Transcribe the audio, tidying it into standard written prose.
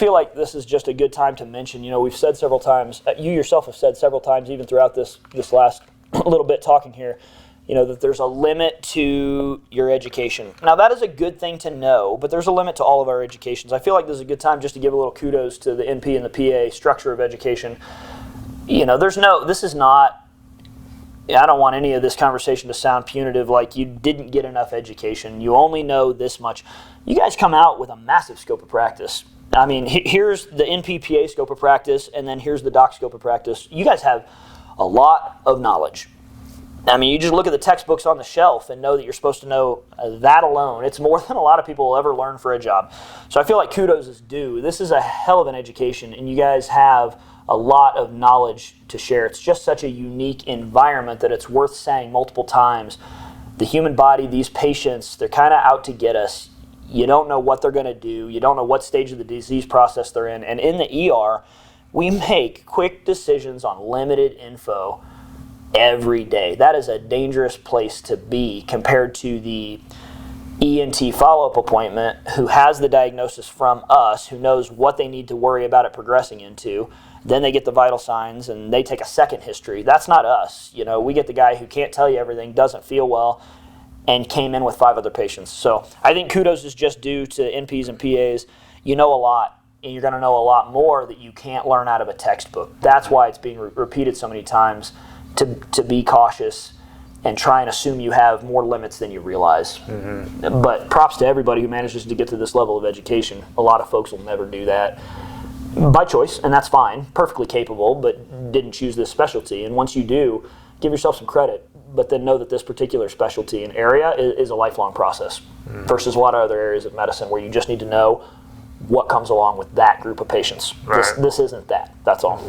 feel like this is just a good time to mention, we've said several times, you yourself have said several times, even throughout this last little bit talking here, that there's a limit to your education. Now, that is a good thing to know, but there's a limit to all of our educations. I feel like this is a good time just to give a little kudos to the NP and the PA structure of education. This is not, I don't want any of this conversation to sound punitive, like you didn't get enough education. You only know this much. You guys come out with a massive scope of practice. I mean, here's the NPPA scope of practice, and then here's the doc scope of practice. You guys have a lot of knowledge. I mean, you just look at the textbooks on the shelf and know that you're supposed to know that alone. It's more than a lot of people will ever learn for a job. So I feel like kudos is due. This is a hell of an education, and you guys have a lot of knowledge to share. It's just such a unique environment that it's worth saying multiple times. The human body, these patients, they're kind of out to get us. You don't know what they're going to do. You don't know what stage of the disease process they're in. And in the ER, we make quick decisions on limited info every day. That is a dangerous place to be compared to the ENT follow-up appointment who has the diagnosis from us, who knows what they need to worry about it progressing into. Then they get the vital signs and they take a second history. That's not us. We get the guy who can't tell you everything, doesn't feel well, and came in with 5 other patients. So I think kudos is just due to NPs and PAs. You know a lot, and you're going to know a lot more that you can't learn out of a textbook. That's why it's being repeated so many times, to be cautious and try and assume you have more limits than you realize. Mm-hmm. But props to everybody who manages to get to this level of education. A lot of folks will never do that by choice, and that's fine, perfectly capable, but didn't choose this specialty. And once you do, give yourself some credit, but then know that this particular specialty and area is a lifelong process versus a lot of other areas of medicine where you just need to know what comes along with that group of patients. Right. This isn't that. That's all.